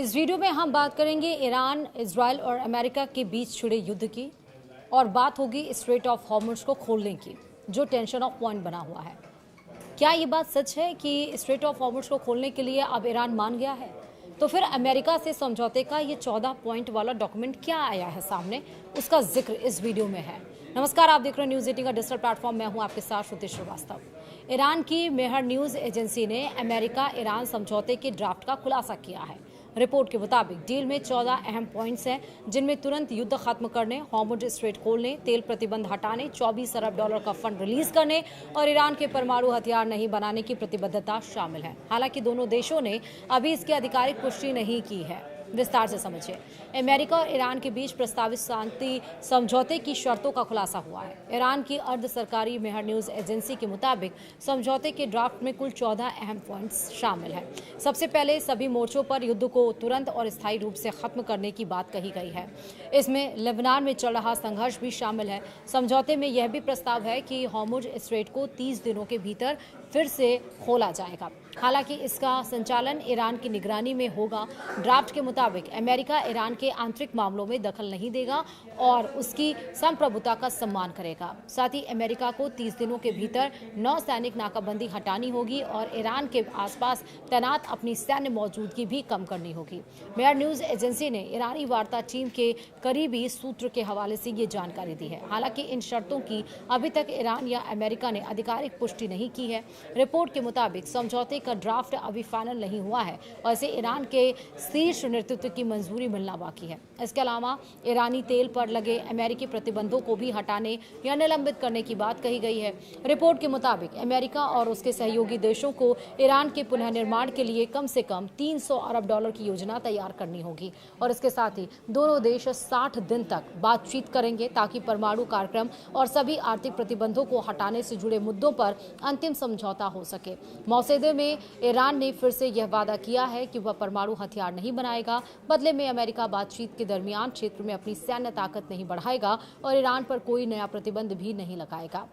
इस वीडियो में हम बात करेंगे ईरान, इजराइल और अमेरिका के बीच छिड़े युद्ध की और बात होगी स्ट्रेट ऑफ हॉर्मुज़ को खोलने की, जो टेंशन ऑफ पॉइंट बना हुआ है। क्या ये बात सच है कि स्ट्रेट ऑफ हॉर्मुज़ को खोलने के लिए अब ईरान मान गया है? तो फिर अमेरिका से समझौते का ये 14 पॉइंट वाला डॉक्यूमेंट क्या आया है सामने, उसका जिक्र इस वीडियो में है। नमस्कार, आप देख रहे हैं न्यूज़ 18 का डिजिटल प्लेटफॉर्म। मैं हूं आपके साथ श्रुति श्रीवास्तव। ईरान की मेहर न्यूज़ एजेंसी ने अमेरिका ईरान समझौते के ड्राफ्ट का खुलासा किया है। रिपोर्ट के मुताबिक डील में 14 अहम पॉइंट्स हैं, जिनमें तुरंत युद्ध खत्म करने, हॉर्मुज़ स्ट्रेट खोलने, तेल प्रतिबंध हटाने, 24 अरब डॉलर का फंड रिलीज करने और ईरान के परमाणु हथियार नहीं बनाने की प्रतिबद्धता शामिल है। हालांकि दोनों देशों ने अभी इसकी आधिकारिक पुष्टि नहीं की है। विस्तार से समझिए। अमेरिका और ईरान के बीच प्रस्तावित शांति समझौते की शर्तों का खुलासा हुआ है। ईरान की अर्ध सरकारी मेहर न्यूज़ एजेंसी के मुताबिक समझौते के ड्राफ्ट में कुल 14 अहम पॉइंट्स शामिल हैं। सबसे पहले सभी मोर्चों पर युद्ध को तुरंत और स्थायी रूप से खत्म करने की बात कही गई है। इसमें लेबनान में चल रहा संघर्ष भी शामिल है। समझौते में यह भी प्रस्ताव है कि हॉर्मुज़ स्ट्रेट को 30 दिनों के भीतर फिर से खोला जाएगा। हालांकि इसका संचालन ईरान की निगरानी में होगा। ड्राफ्ट के मुताबिक अमेरिका ईरान के आंतरिक मामलों में दखल नहीं देगा और उसकी संप्रभुता का सम्मान करेगा। साथ ही अमेरिका को 30 दिनों के भीतर नौसैनिक नाकाबंदी हटानी होगी और ईरान के आसपास तैनात अपनी सैन्य मौजूदगी भी कम करनी होगी। मेहर न्यूज़ एजेंसी ने ईरानी वार्ता टीम के करीबी सूत्र के हवाले से ये जानकारी दी है। हालांकि इन शर्तों की अभी तक ईरान या अमेरिका ने आधिकारिक पुष्टि नहीं की है। रिपोर्ट के मुताबिक समझौते का ड्राफ्ट अभी फाइनल नहीं हुआ है और इसे ईरान के शीर्ष नेतृत्व की मंजूरी मिलना बाकी है। इसके अलावा ईरानी तेल पर लगे अमेरिकी प्रतिबंधों को भी हटाने या निलंबित करने की बात कही गई है। रिपोर्ट के मुताबिक अमेरिका और उसके सहयोगी देशों को ईरान के पुनर्निर्माण के लिए कम से कम 300 अरब डॉलर की योजना तैयार करनी होगी और इसके साथ ही दोनों देश 60 दिन तक बातचीत करेंगे ताकि परमाणु कार्यक्रम और सभी आर्थिक प्रतिबंधों को हटाने से जुड़े मुद्दों पर अंतिम समझौता हो सके। मौसदे में ईरान ने फिर से यह वादा किया है कि वह परमाणु हथियार नहीं बनाएगा। बदले में अमेरिका बातचीत के दरमियान क्षेत्र में अपनी सैन्य ताकत नहीं बढ़ाएगा और ईरान पर कोई नया प्रतिबंध भी नहीं लगाएगा।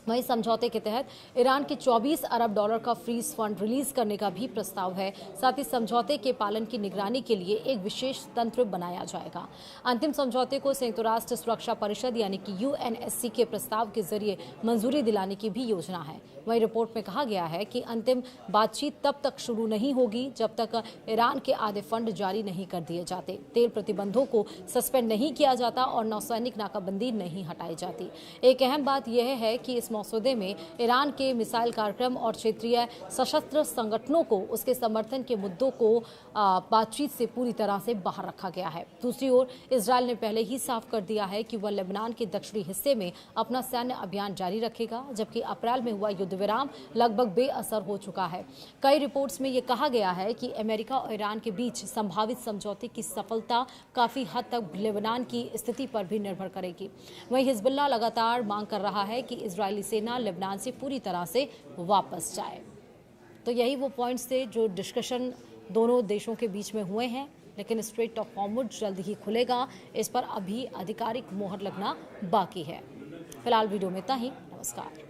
वहीं समझौते के तहत ईरान के 24 अरब डॉलर का फ्रीज फंड रिलीज करने का भी प्रस्ताव है। साथ ही समझौते के पालन की निगरानी के लिए एक विशेष तंत्र बनाया जाएगा। अंतिम समझौते को संयुक्त राष्ट्र सुरक्षा परिषद यानी कि यूएनएससी के प्रस्ताव के जरिए मंजूरी दिलाने की भी योजना है। वहीं रिपोर्ट में कहा गया है कि अंतिम बातचीत तब तक शुरू नहीं होगी जब तक ईरान के आधे फंड जारी नहीं कर दिए जाते, तेल प्रतिबंधों को सस्पेंड नहीं किया जाता और नौसैनिक नाकाबंदी नहीं हटाई जाती। एक अहम बात यह है कि इस मसौदे में ईरान के मिसाइल कार्यक्रम और क्षेत्रीय सशस्त्र संगठनों को उसके समर्थन के मुद्दों को बातचीत से पूरी तरह से बाहर रखा गया है। दूसरी ओर इजराइल ने पहले ही साफ कर दिया है कि वह लेबनान के दक्षिणी हिस्से में अपना सैन्य अभियान जारी रखेगा, जबकि अप्रैल में हुआ युद्ध विराम लगभग बेअसर हो चुका है। कई रिपोर्ट्स में यह कहा गया है कि अमेरिका और ईरान के बीच संभावित समझौते की सफलता काफी हद तक लेबनान की स्थिति पर भी निर्भर करेगी। वहीं हिजबुल्लाह लगातार मांग कर रहा है कि इजरायली सेना लेबनान से पूरी तरह से वापस जाए। तो यही वो पॉइंट्स थे जो डिस्कशन दोनों देशों के बीच में हुए हैं, लेकिन स्ट्रेट ऑफ हॉर्मुज़ जल्द ही खुलेगा। इस पर अभी आधिकारिक मोहर लगना बाकी है। फिलहाल वीडियो में इतना ही। नमस्कार।